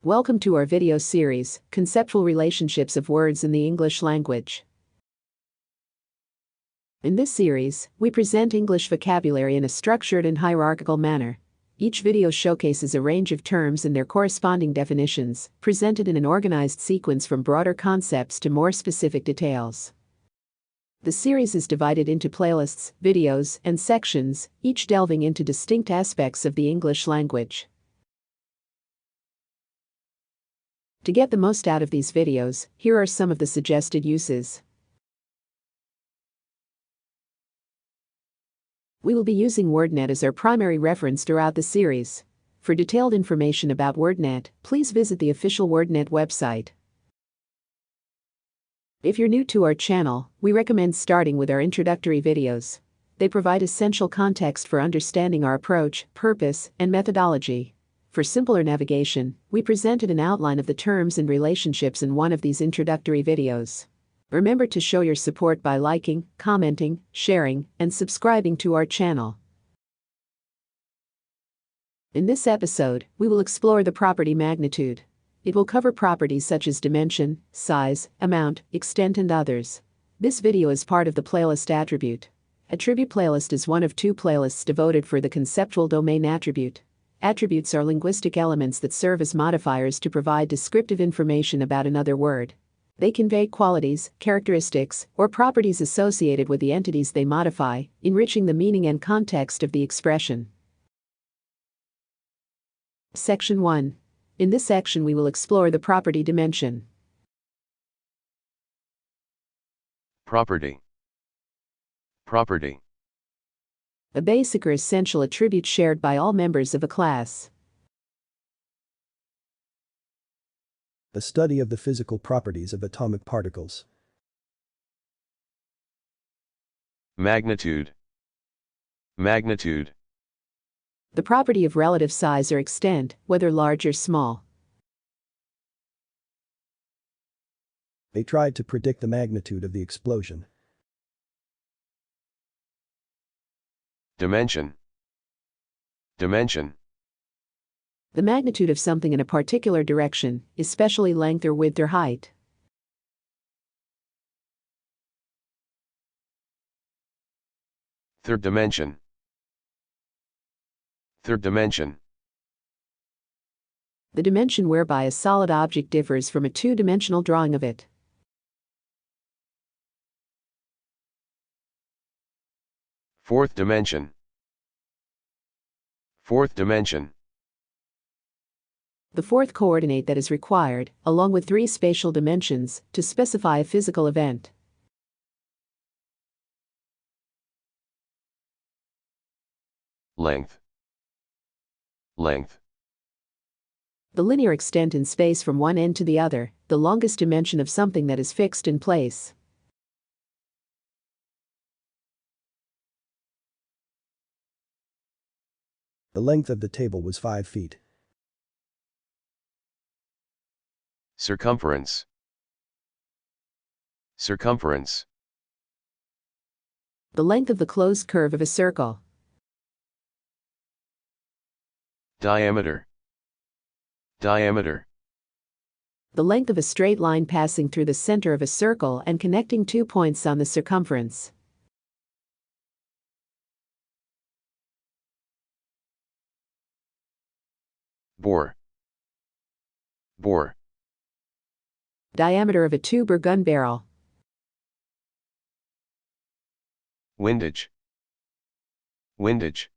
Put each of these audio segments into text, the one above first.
Welcome to our video series, Conceptual Relationships of Words in the English Language. In this series, we present English vocabulary in a structured and hierarchical manner. Each video showcases a range of terms and their corresponding definitions, presented in an organized sequence from broader concepts to more specific details. The series is divided into playlists, videos, and sections, each delving into distinct aspects of the English language. To get the most out of these videos, here are some of the suggested uses. We will be using WordNet as our primary reference throughout the series. For detailed information about WordNet, please visit the official WordNet website. If you're new to our channel, we recommend starting with our introductory videos. They provide essential context for understanding our approach, purpose, and methodology. For simpler navigation, we presented an outline of the terms and relationships in one of these introductory videos. Remember to show your support by liking, commenting, sharing, and subscribing to our channel. In this episode, we will explore the property magnitude. It will cover properties such as dimension, size, amount, extent, and others. This video is part of the playlist attribute. Attribute playlist is one of two playlists devoted for the conceptual domain attribute. Attributes are linguistic elements that serve as modifiers to provide descriptive information about another word. They convey qualities, characteristics, or properties associated with the entities they modify, enriching the meaning and context of the expression. Section 1. In this section we will explore the property dimension. Property. Property. A basic or essential attribute shared by all members of a class. The study of the physical properties of atomic particles. Magnitude. Magnitude. The property of relative size or extent, whether large or small. They tried to predict the magnitude of the explosion. Dimension. Dimension. The magnitude of something in a particular direction, especially length or width or height. Third dimension. Third dimension. The dimension whereby a solid object differs from a two-dimensional drawing of it. Fourth dimension. Fourth dimension. The fourth coordinate that is required, along with three spatial dimensions, to specify a physical event. Length. Length. The linear extent in space from one end to the other, the longest dimension of something that is fixed in place. The length of the table was 5 feet. Circumference. Circumference. The length of the closed curve of a circle. Diameter. Diameter. The length of a straight line passing through the center of a circle and connecting 2 points on the circumference. Bore. Bore. Diameter of a tube or gun barrel. Windage. Windage.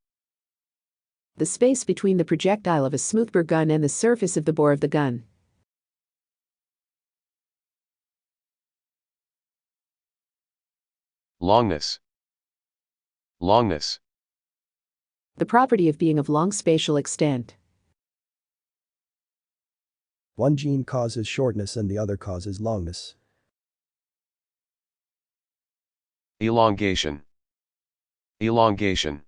The space between the projectile of a smoothbore gun and the surface of the bore of the gun. Longness. Longness. The property of being of long spatial extent. One gene causes shortness and the other causes longness. Elongation. Elongation.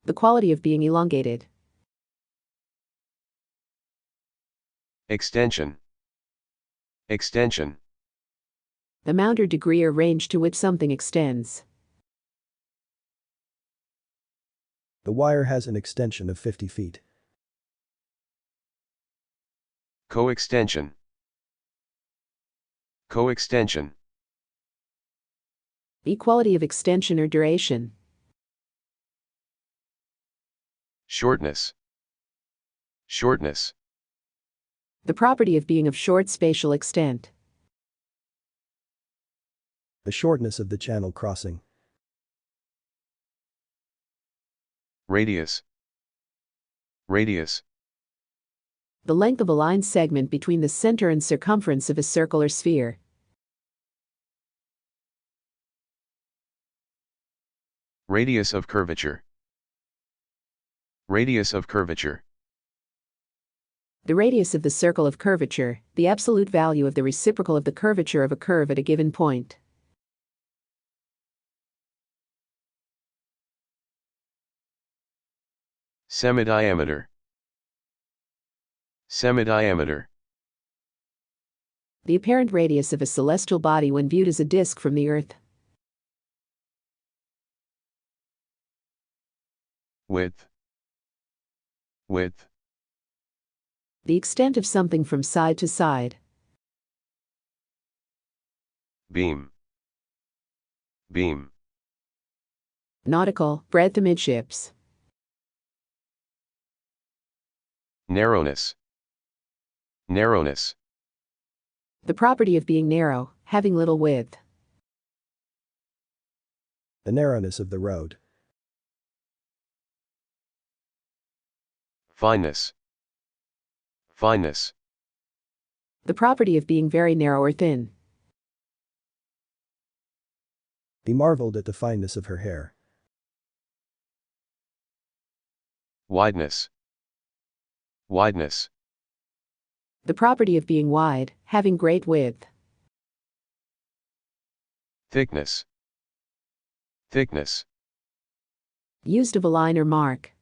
The quality of being elongated. Extension. Extension. Amount or degree or range to which something extends. The wire has an extension of 50 feet. Coextension. Coextension. Equality of extension or duration. Shortness. Shortness. The property of being of short spatial extent. The shortness of the channel crossing. Radius. Radius. The length of a line segment between the center and circumference of a circle or sphere. Radius of curvature. Radius of curvature. The radius of the circle of curvature, the absolute value of the reciprocal of the curvature of a curve at a given point. Semidiameter. Semidiameter. The apparent radius of a celestial body when viewed as a disk from the Earth. Width. Width. The extent of something from side to side. Beam. Beam. Nautical, breadth amidships. Narrowness. Narrowness. The property of being narrow, having little width. The narrowness of the road. Fineness. Fineness. The property of being very narrow or thin. He marveled at the fineness of her hair. Wideness. Wideness. The property of being wide, having great width. Thickness. Thickness. Used of a line or mark.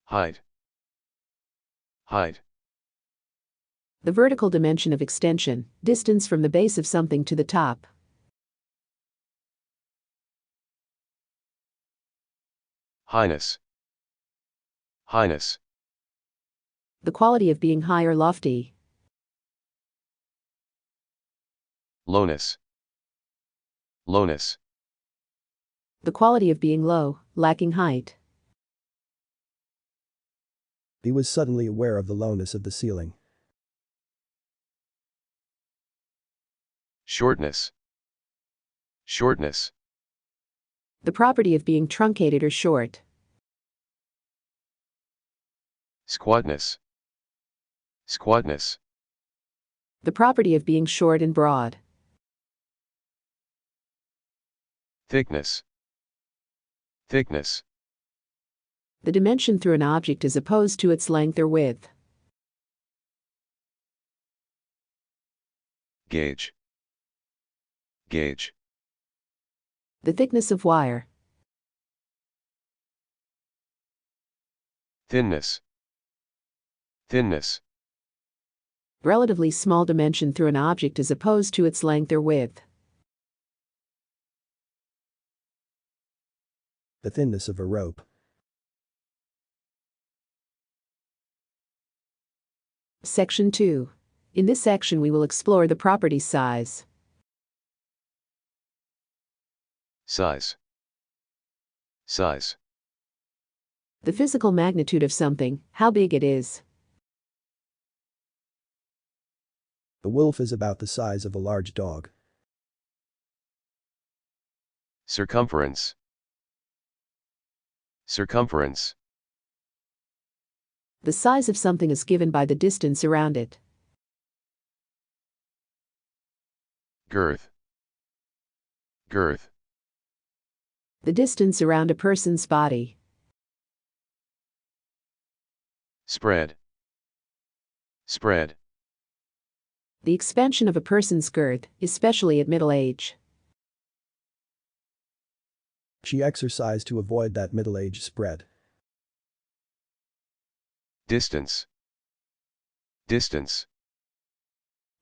Height. Height. The vertical dimension of extension, distance from the base of something to the top. Highness. Highness. The quality of being high or lofty. Lowness. Lowness. The quality of being low, lacking height. He was suddenly aware of the lowness of the ceiling. Shortness. Shortness. The property of being truncated or short. Squatness. Squatness. The property of being short and broad. Thickness. Thickness. The dimension through an object as opposed to its length or width. Gauge. Gauge. The thickness of wire. Thinness. Thinness. Relatively small dimension through an object as opposed to its length or width. The thinness of a rope. Section 2. In this section we will explore the property size. Size. Size. The physical magnitude of something, how big it is. The wolf is about the size of a large dog. Circumference. Circumference. The size of something is given by the distance around it. Girth. Girth. The distance around a person's body. Spread. Spread. The expansion of a person's girth, especially at middle age. She exercised to avoid that middle-age spread. Distance. Distance.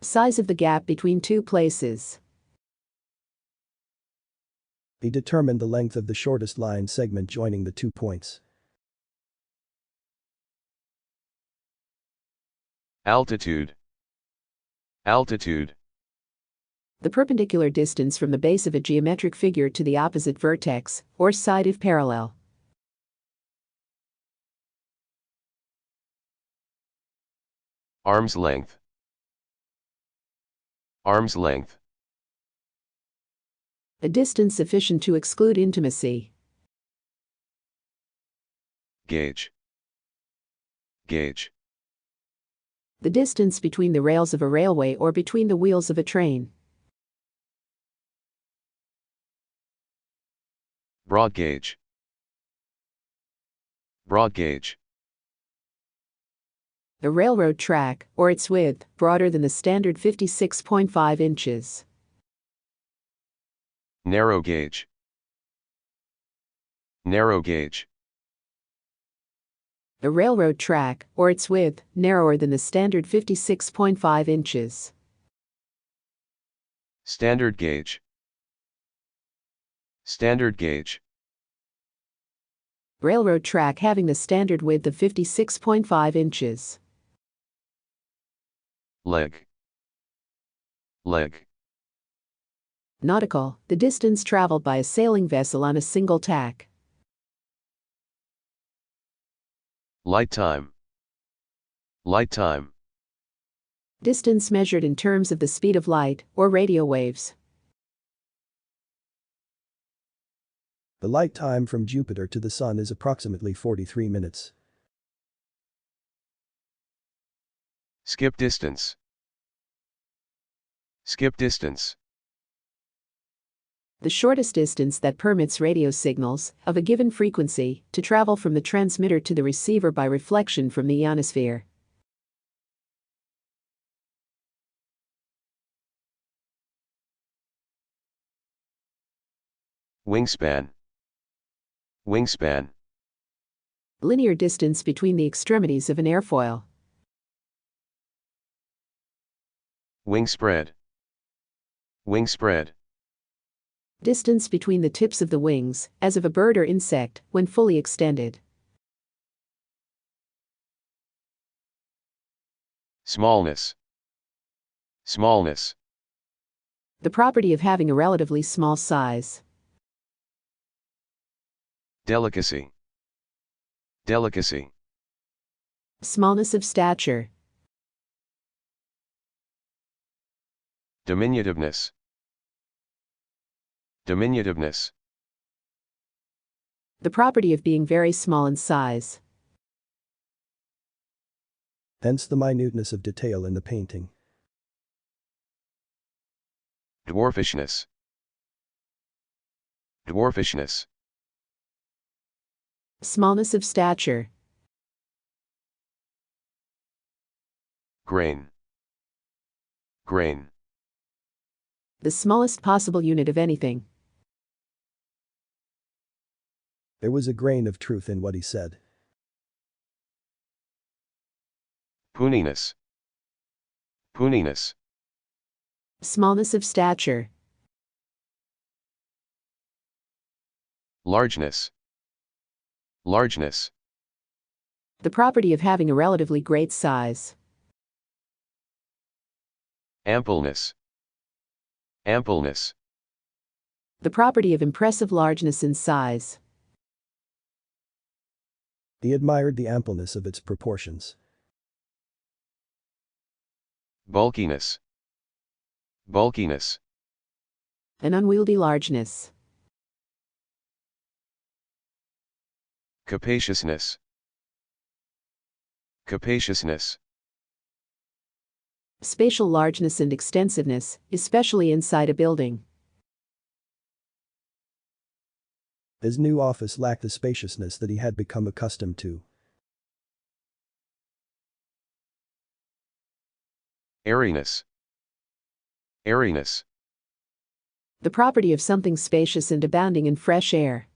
Size of the gap between two places. He determined the length of the shortest line segment joining the 2 points. Altitude. Altitude. The perpendicular distance from the base of a geometric figure to the opposite vertex, or side if parallel. Arm's length. Arm's length. A distance sufficient to exclude intimacy. Gauge. Gauge. The distance between the rails of a railway or between the wheels of a train. Broad gauge. Broad gauge. A railroad track, or its width, broader than the standard 56.5 inches. Narrow gauge. Narrow gauge. A railroad track, or its width, narrower than the standard 56.5 inches. Standard gauge. Standard gauge. Railroad track having the standard width of 56.5 inches. Leg. Leg. Nautical, the distance traveled by a sailing vessel on a single tack. Light time. Light time. Distance measured in terms of the speed of light, or radio waves. The light time from Jupiter to the Sun is approximately 43 minutes. Skip distance. Skip distance. The shortest distance that permits radio signals, of a given frequency, to travel from the transmitter to the receiver by reflection from the ionosphere. Wingspan. Wingspan. Linear distance between the extremities of an airfoil. Wingspread. Wingspread. Distance between the tips of the wings, as of a bird or insect, when fully extended. Smallness. Smallness. The property of having a relatively small size. Delicacy. Delicacy. Smallness of stature. Diminutiveness. Diminutiveness. The property of being very small in size. Hence the minuteness of detail in the painting. Dwarfishness. Dwarfishness. Smallness of stature. Grain. Grain. The smallest possible unit of anything. There was a grain of truth in what he said. Pooniness. Pooniness. Smallness of stature. Largeness. Largeness. The property of having a relatively great size. Ampleness. Ampleness. The property of impressive largeness in size. He admired the ampleness of its proportions. Bulkiness. Bulkiness. An unwieldy largeness. Capaciousness. Capaciousness. Spatial largeness and extensiveness, especially inside a building. His new office lacked the spaciousness that he had become accustomed to. Airiness. Airiness. The property of something spacious and abounding in fresh air.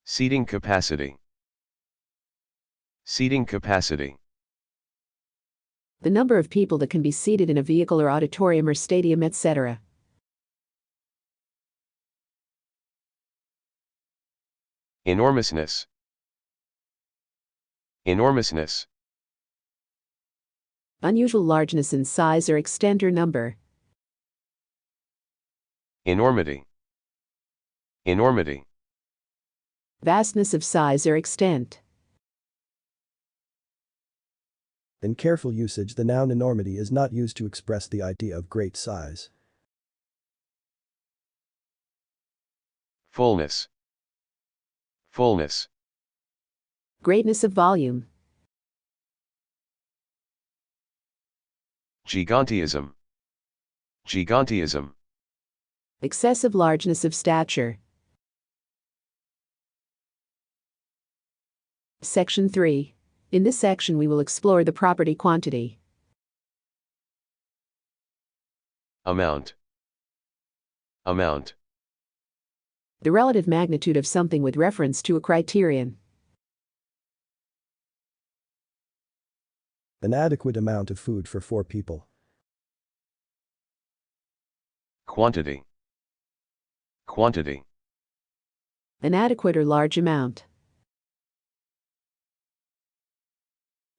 Seating capacity. Seating capacity. The number of people that can be seated in a vehicle or auditorium or stadium, etc. Enormousness. Enormousness. Unusual largeness in size or extent or number. Enormity. Enormity. Vastness of size or extent. In careful usage, the noun enormity is not used to express the idea of great size. Fullness. Fullness. Greatness of volume. Gigantism. Gigantism. Excessive largeness of stature. Section 3. In this section we will explore the property quantity. Amount. Amount. The relative magnitude of something with reference to a criterion. An adequate amount of food for 4 people. Quantity. Quantity. An adequate or large amount.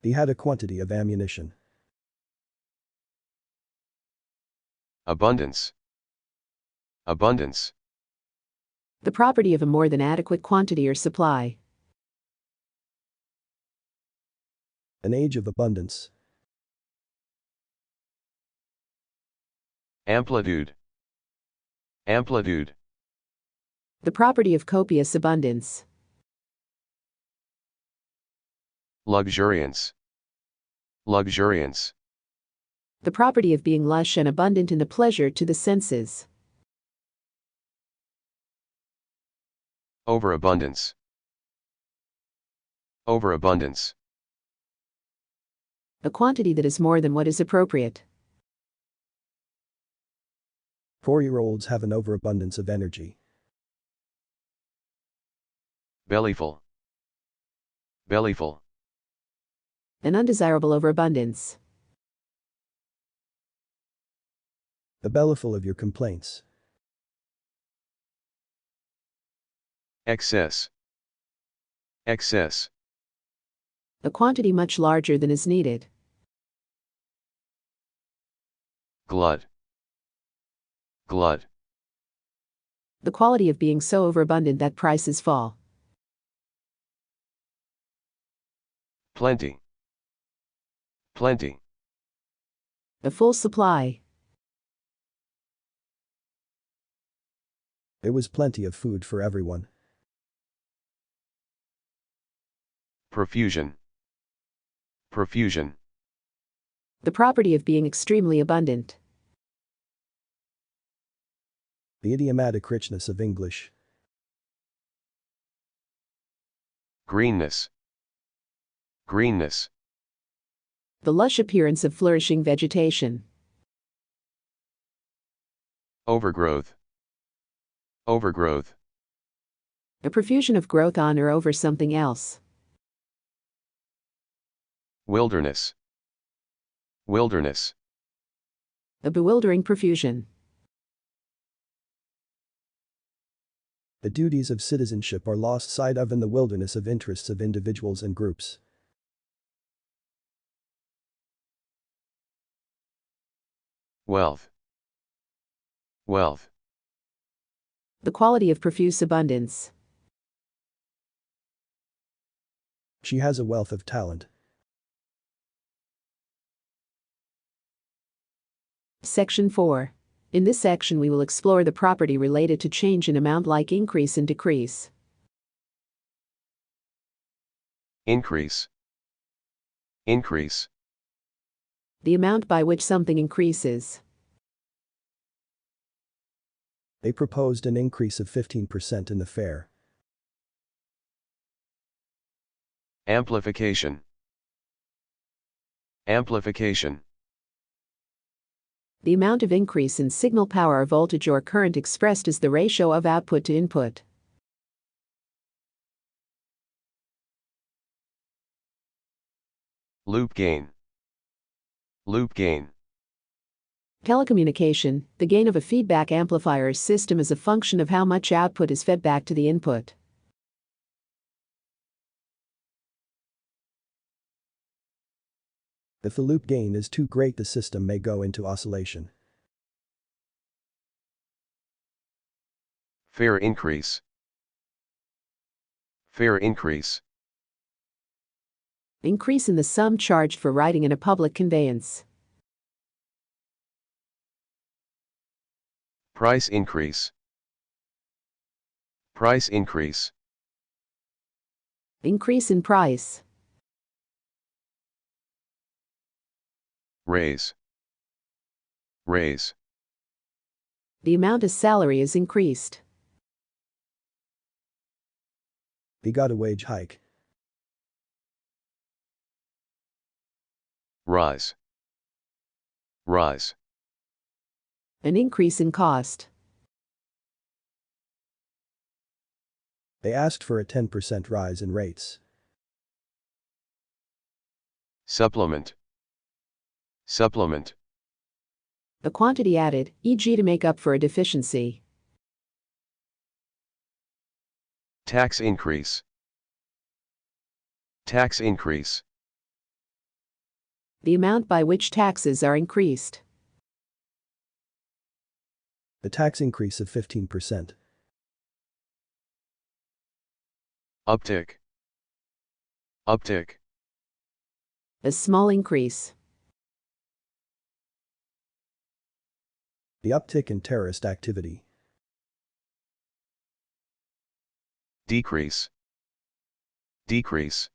He had a quantity of ammunition. Abundance. Abundance. The property of a more than adequate quantity or supply. An age of abundance. Amplitude. Amplitude. The property of copious abundance. Luxuriance. Luxuriance. The property of being lush and abundant in the pleasure to the senses. Overabundance. Overabundance. A quantity that is more than what is appropriate. 4-year-olds have an overabundance of energy. Bellyful. Bellyful. An undesirable overabundance. The bellyful of your complaints. Excess. Excess. A quantity much larger than is needed. Glut. Glut. The quality of being so overabundant that prices fall. Plenty. Plenty. A full supply. There was plenty of food for everyone. Profusion. Profusion. The property of being extremely abundant. The idiomatic richness of English. Greenness. Greenness. The lush appearance of flourishing vegetation. Overgrowth. Overgrowth. A profusion of growth on or over something else. Wilderness. Wilderness. A bewildering profusion. The duties of citizenship are lost sight of in the wilderness of interests of individuals and groups. Wealth. Wealth. The quality of profuse abundance. She has a wealth of talent. Section 4. In this section we will explore the property related to change in amount like increase and decrease. Increase. Increase. The amount by which something increases. They proposed an increase of 15% in the fare. Amplification. Amplification. The amount of increase in signal power or voltage or current expressed as the ratio of output to input. Loop gain. Loop gain. Telecommunication, the gain of a feedback amplifier system is a function of how much output is fed back to the input. If the loop gain is too great, the system may go into oscillation. Fare increase. Fare increase. Increase in the sum charged for riding in a public conveyance. Price increase. Price increase. Increase in price. Raise. Raise. The amount of salary is increased. He got a wage hike. Rise. Rise. An increase in cost. They asked for a 10% rise in rates. Supplement. Supplement. A quantity added, e.g. to make up for a deficiency. Tax increase. Tax increase. The amount by which taxes are increased. The tax increase of 15%. Uptick. Uptick. A small increase. The uptick in terrorist activity. Decrease. Decrease.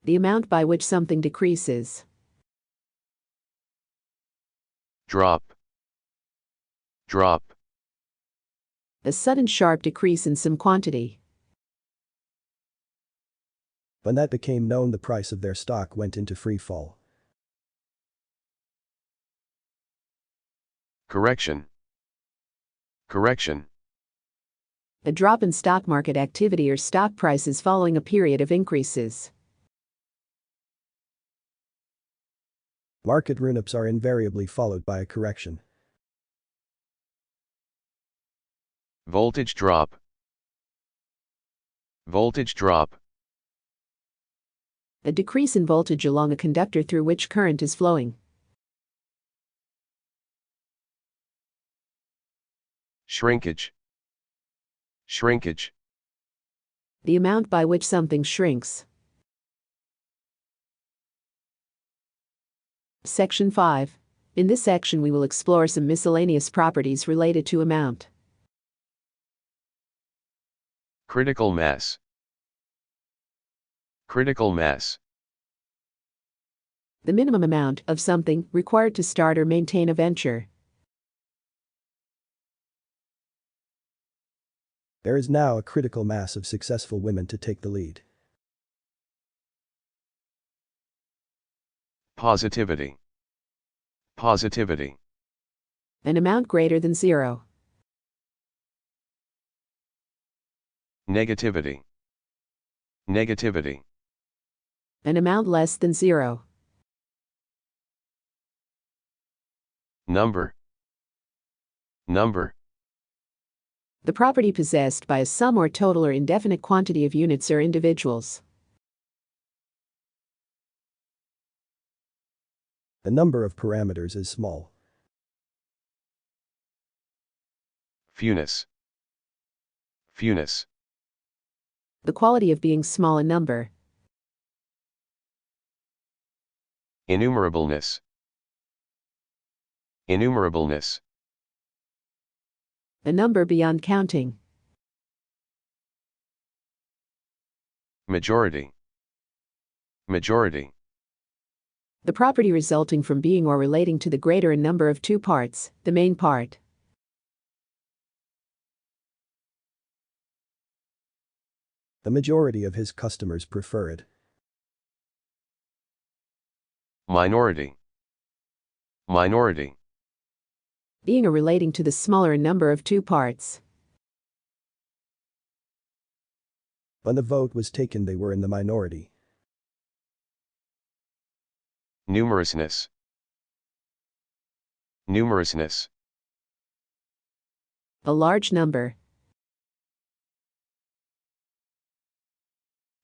The amount by which something decreases. Drop. Drop. A sudden sharp decrease in some quantity. When that became known, the price of their stock went into free fall. Correction. Correction. A drop in stock market activity or stock prices following a period of increases. Market run-ups are invariably followed by a correction. Voltage drop. Voltage drop. A decrease in voltage along a conductor through which current is flowing. Shrinkage. Shrinkage. The amount by which something shrinks. Section 5. In this section we will explore some miscellaneous properties related to amount. Critical mass. Critical mass. The minimum amount of something required to start or maintain a venture. There is now a critical mass of successful women to take the lead. Positivity. Positivity. An amount greater than zero. Negativity. Negativity. An amount less than zero. Number. Number. The property possessed by a sum or total or indefinite quantity of units or individuals. The number of parameters is small. Fewness. Fewness. The quality of being small in number. Innumerableness. Innumerableness. A number beyond counting. Majority. Majority. The property resulting from being or relating to the greater in number of two parts, the main part. The majority of his customers prefer it. Minority. Minority. Being or relating to the smaller in number of two parts. When the vote was taken, they were in the minority. Numerousness. Numerousness. A large number.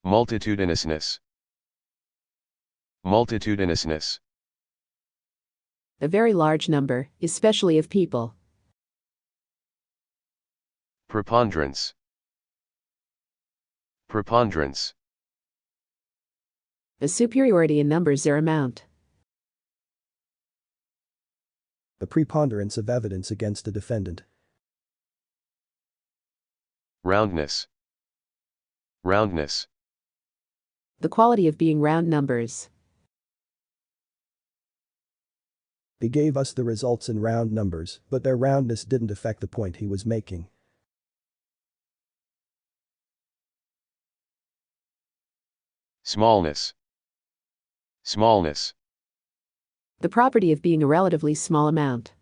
Multitudinousness. Multitudinousness. A very large number, especially of people. Preponderance. Preponderance. A superiority in numbers or amount. The preponderance of evidence against a defendant. Roundness. Roundness. The quality of being round numbers. He gave us the results in round numbers, but their roundness didn't affect the point he was making. Smallness. Smallness. The property of being a relatively small amount.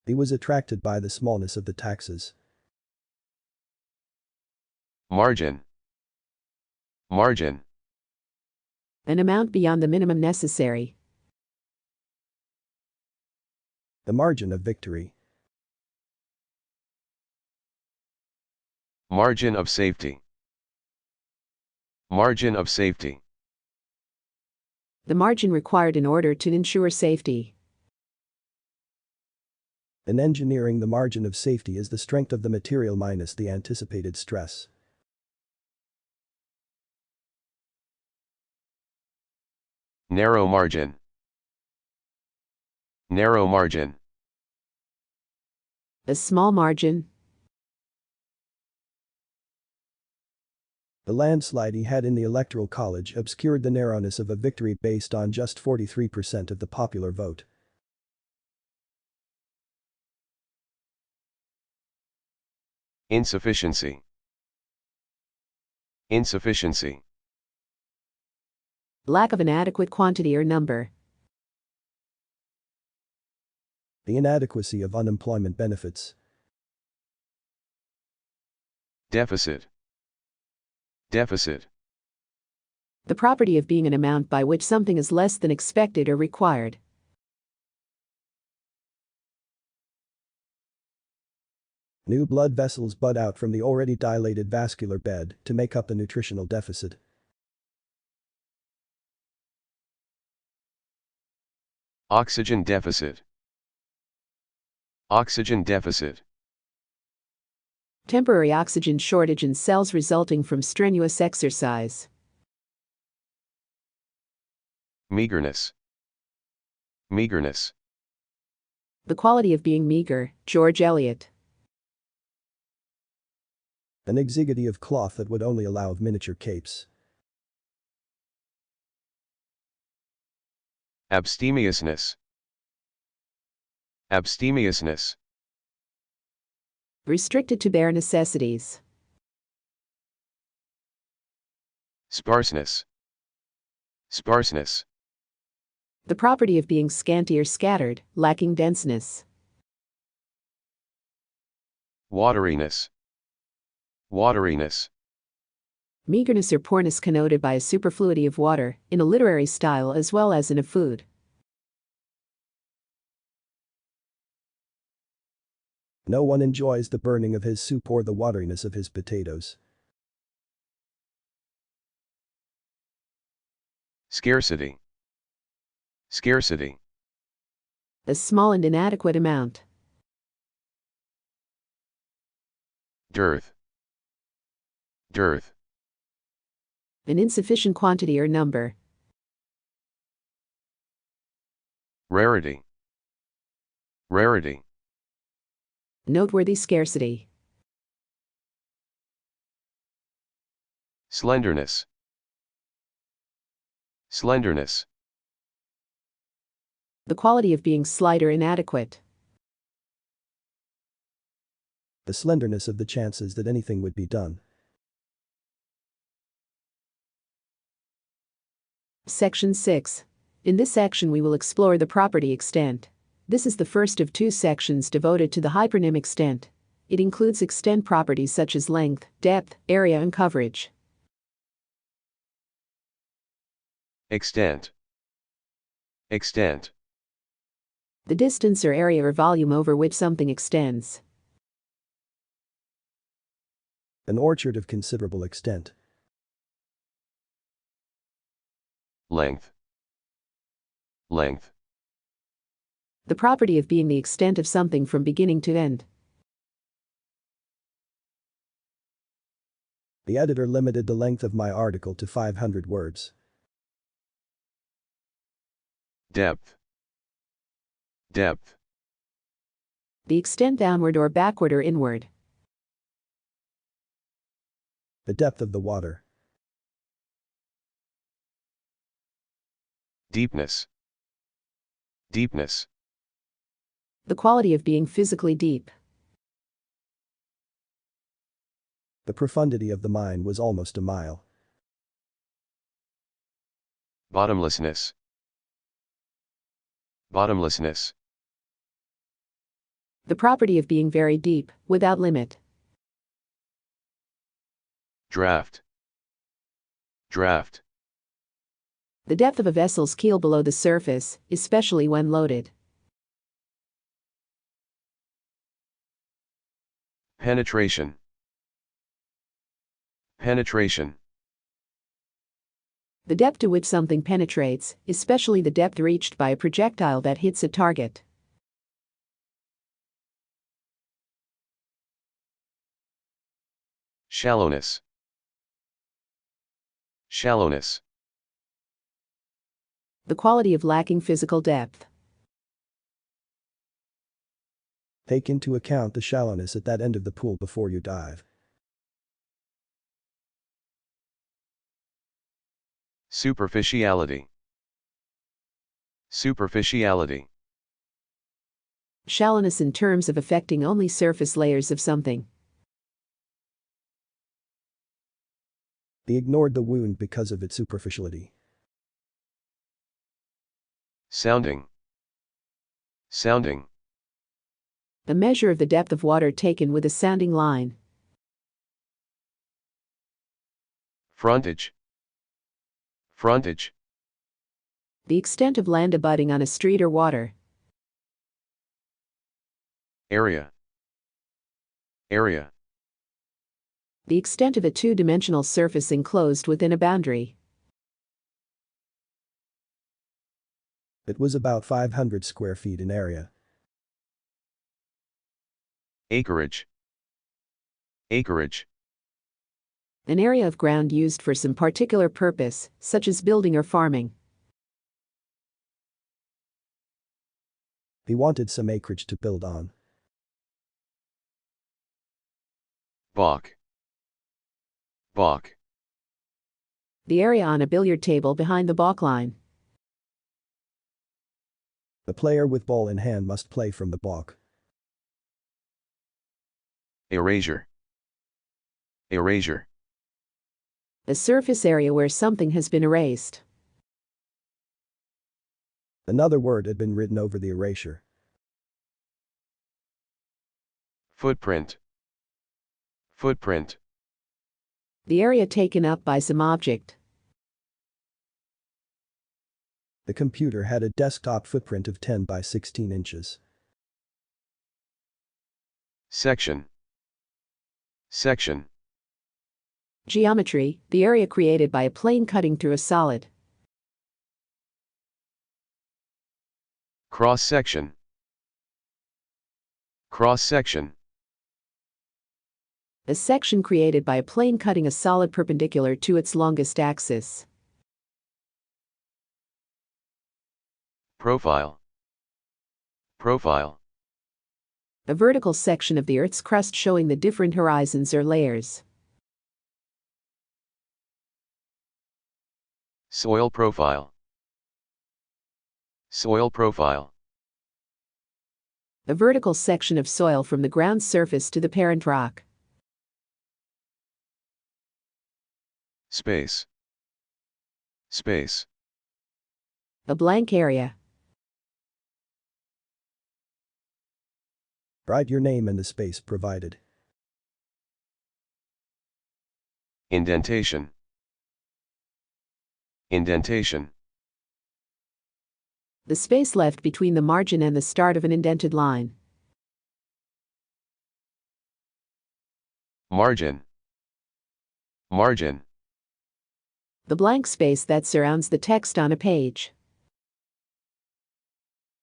He was attracted by the smallness of the taxes. Margin. Margin. An amount beyond the minimum necessary. The margin of victory. Margin of safety. Margin of safety. The margin required in order to ensure safety. In engineering, the margin of safety is the strength of the material minus the anticipated stress. Narrow margin. Narrow margin. A small margin. The landslide he had in the Electoral College obscured the narrowness of a victory based on just 43% of the popular vote. Insufficiency. Insufficiency. Lack of an adequate quantity or number. The inadequacy of unemployment benefits. Deficit. Deficit. The property of being an amount by which something is less than expected or required. New blood vessels bud out from the already dilated vascular bed to make up the nutritional deficit. Oxygen deficit. Oxygen deficit. Temporary oxygen shortage in cells resulting from strenuous exercise. Meagerness. Meagerness. The quality of being meager, George Eliot. An exiguity of cloth that would only allow of miniature capes. Abstemiousness. Abstemiousness. Restricted to bare necessities. Sparseness. Sparseness. The property of being scanty or scattered, lacking denseness. Wateriness. Wateriness. Meagerness or poorness connoted by a superfluity of water, in a literary style as well as in a food. No one enjoys the burning of his soup or the wateriness of his potatoes. Scarcity. Scarcity. A small and inadequate amount. Dearth. Dearth. An insufficient quantity or number. Rarity. Rarity. Noteworthy scarcity. Slenderness. Slenderness. The quality of being slight or inadequate. The slenderness of the chances that anything would be done. Section 6. In this section we will explore the property extent. This is the first of two sections devoted to the hypernym extent. It includes extent properties such as length, depth, area and coverage. Extent. Extent. The distance or area or volume over which something extends. An orchard of considerable extent. length, length, The property of being the extent of something from beginning to end. The editor limited the length of my article to 500 words. depth, depth, The extent downward or backward or inward. The depth of the water. deepness, deepness, The quality of being physically deep. The profundity of the mine was almost a mile. bottomlessness, bottomlessness, The property of being very deep, without limit. draft, draft, The depth of a vessel's keel below the surface, especially when loaded. penetration, penetration, The depth to which something penetrates, especially the depth reached by a projectile that hits a target. shallowness, shallowness, The quality of lacking physical depth. Take into account the shallowness at that end of the pool before you dive. superficiality, superficiality, Shallowness in terms of affecting only surface layers of something. They ignored the wound because of its superficiality. sounding, sounding, A measure of the depth of water taken with a sounding line. frontage, frontage, The extent of land abutting on a street or water. area, area, The extent of a two-dimensional surface enclosed within a boundary. It was about 500 square feet in area. acreage, acreage, An area of ground used for some particular purpose, such as building or farming. They wanted some acreage to build on. balk, balk, The area on a billiard table behind the balk line. The player with ball in hand must play from the balk. erasure, erasure, A surface area where something has been erased. Another word had been written over the erasure. footprint, footprint, The area taken up by some object. The computer had a desktop footprint of 10 by 16 inches. section, section, Geometry, the area created by a plane cutting through a solid. cross-section, cross-section, A section created by a plane cutting a solid perpendicular to its longest axis. profile, profile, A vertical section of the Earth's crust showing the different horizons or layers. soil profile, soil profile, A vertical section of soil from the ground surface to the parent rock. space, space, A blank area. Write your name in the space provided. indentation, indentation, The space left between the margin and the start of an indented line. margin, margin, The blank space that surrounds the text on a page.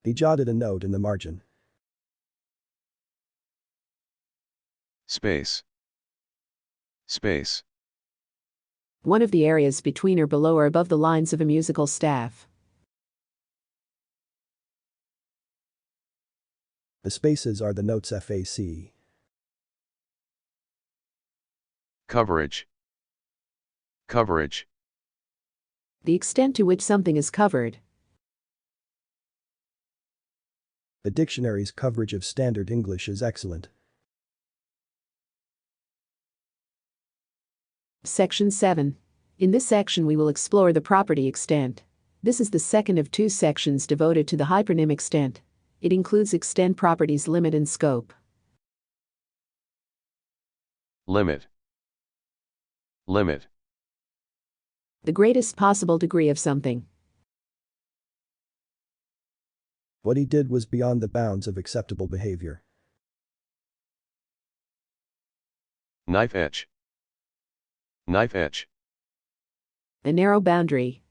He jotted a note in the margin. Space. Space. One of the areas between or below or above the lines of a musical staff. The spaces are the notes FAC. Coverage. Coverage. The extent to which something is covered. The dictionary's coverage of standard English is excellent. Section 7. In this section we will explore the property extent. This is the second of two sections devoted to the hypernym extent. It includes extent properties limit and scope. Limit. Limit. The greatest possible degree of something. What he did was beyond the bounds of acceptable behavior. Knife edge. Knife edge. A narrow boundary.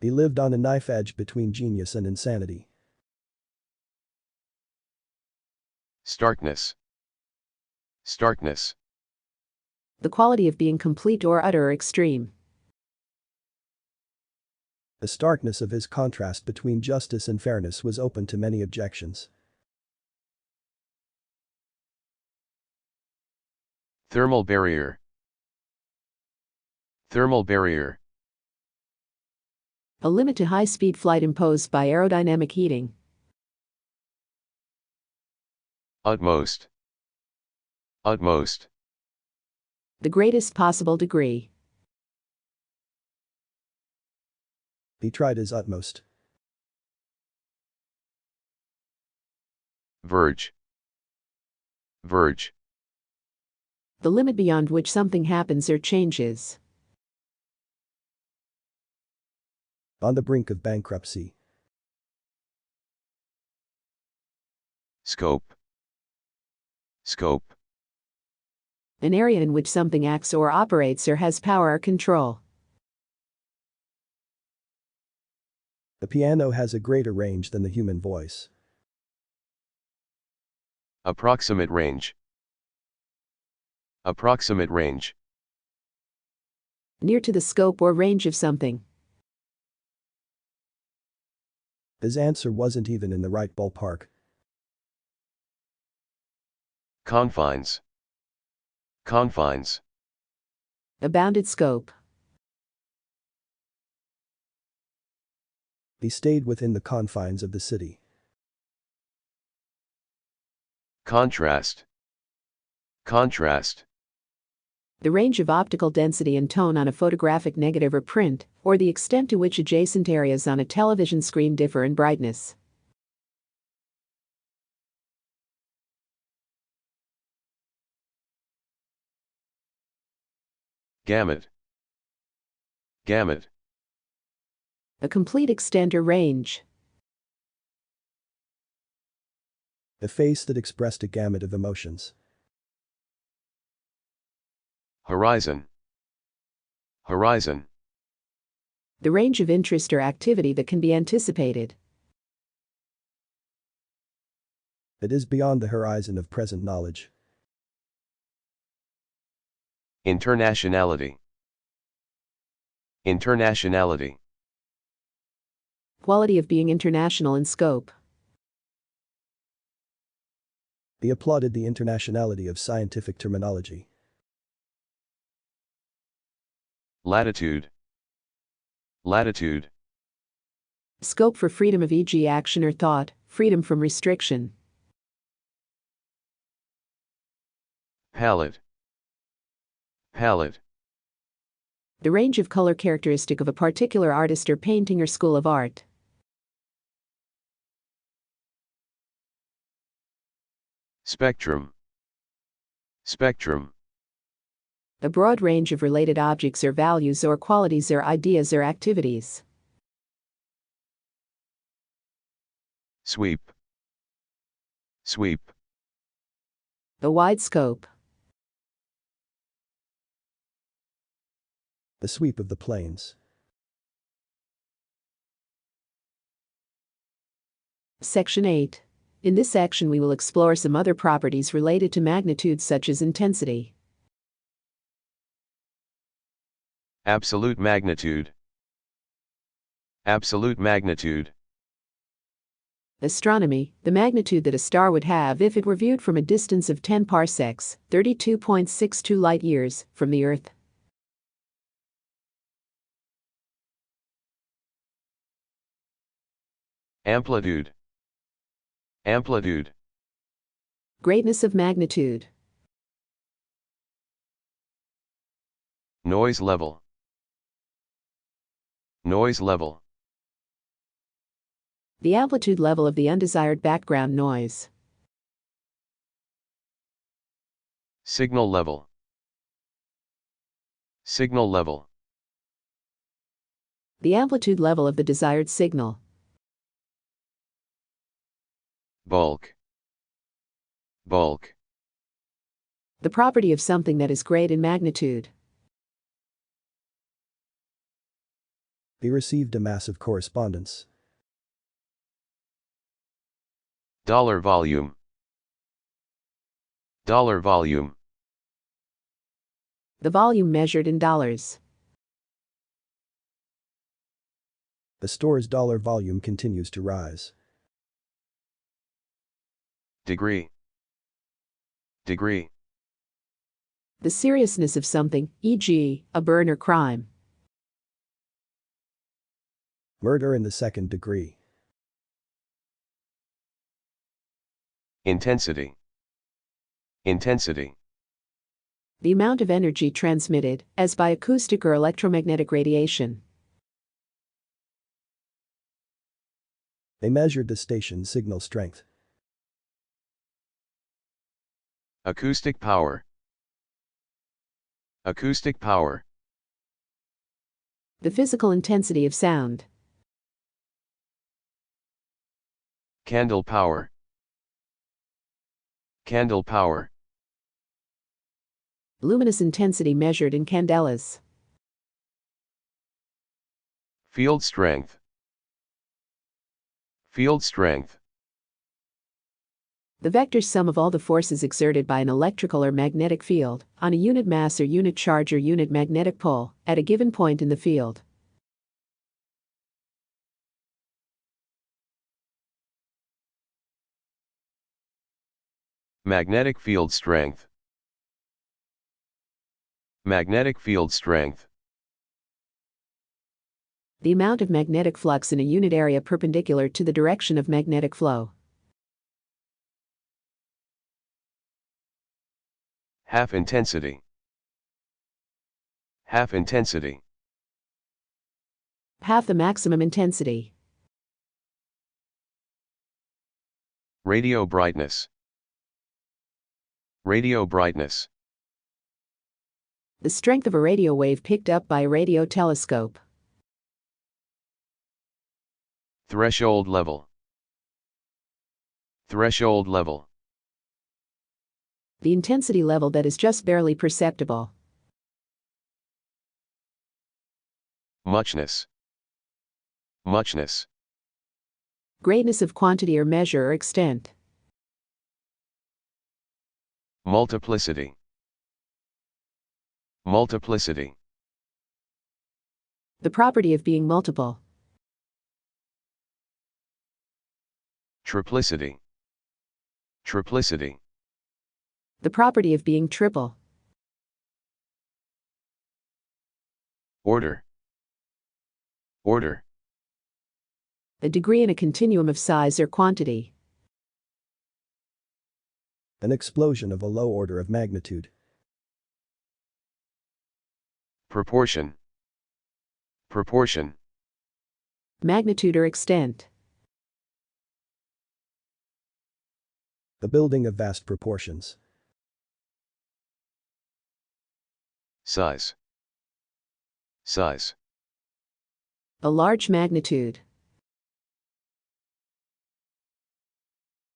He lived on a knife edge between genius and insanity. Starkness. Starkness. The quality of being complete or utter or extreme. The starkness of his contrast between justice and fairness was open to many objections. Thermal barrier. Thermal barrier. A limit to high-speed flight imposed by aerodynamic heating. Utmost. Utmost. The greatest possible degree. He tried his utmost. Verge. Verge. The limit beyond which something happens or changes. On the brink of bankruptcy. Scope. Scope. An area in which something acts or operates or has power or control. The piano has a greater range than the human voice. Approximate range. Approximate range. Near to the scope or range of something. His answer wasn't even in the right ballpark. Confines. Confines. A bounded scope. He stayed within the confines of the city. Contrast. Contrast. The range of optical density and tone on a photographic negative or print, or the extent to which adjacent areas on a television screen differ in brightness. Gamut. Gamut. A complete extent or range. A face that expressed a gamut of emotions. Horizon. Horizon. The range of interest or activity that can be anticipated. It is beyond the horizon of present knowledge. Internationality. Internationality. Quality of being international in scope. He applauded the internationality of scientific terminology. Latitude. Latitude. Scope for freedom of e.g. action or thought, freedom from restriction. Palette. Palette. The range of color characteristic of a particular artist or painting or school of art. Spectrum. Spectrum. A broad range of related objects or values or qualities or ideas or activities. Sweep. Sweep. A wide scope. The sweep of the plains. Section 8. In this section we will explore some other properties related to magnitude such as intensity. Absolute magnitude. Absolute magnitude. Astronomy, the magnitude that a star would have if it were viewed from a distance of 10 parsecs, 32.62 light-years, from the Earth. Amplitude. Amplitude. Greatness of magnitude. Noise level. Noise level. The amplitude level of the undesired background noise. Signal level. Signal level. The amplitude level of the desired signal. Bulk. Bulk. The property of something that is great in magnitude. They received a massive correspondence. Dollar volume. Dollar volume. The volume measured in dollars. The store's dollar volume continues to rise. Degree. Degree. The seriousness of something, e.g., a burn or crime. Murder in the second degree. Intensity. Intensity. The amount of energy transmitted, as by acoustic or electromagnetic radiation. They measured the station's signal strength. Acoustic power. Acoustic power. The physical intensity of sound. Candle power. Candle power. Luminous intensity measured in candelas. Field strength. Field strength. The vector sum of all the forces exerted by an electrical or magnetic field, on a unit mass or unit charge or unit magnetic pole, at a given point in the field. Magnetic field strength. Magnetic field strength. The amount of magnetic flux in a unit area perpendicular to the direction of magnetic flow. Half intensity. Half intensity. Half the maximum intensity. Radio brightness. Radio brightness. The strength of a radio wave picked up by a radio telescope. Threshold level. Threshold level. The intensity level that is just barely perceptible. Muchness. Muchness. Greatness of quantity or measure or extent. Multiplicity. Multiplicity. The property of being multiple. Triplicity. Triplicity. The property of being triple. Order. Order. A degree in a continuum of size or quantity. An explosion of a low order of magnitude. Proportion. Proportion. Magnitude or extent. The building of vast proportions. Size. Size. A large magnitude.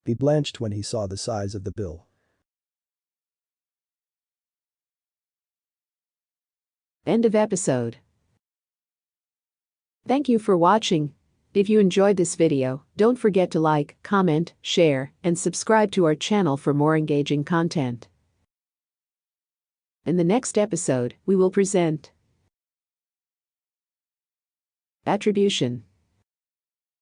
He blanched when he saw the size of the bill. End of episode. Thank you for watching. If you enjoyed this video, don't forget to like, comment, share, and subscribe to our channel for more engaging content. In the next episode, we will present attribution.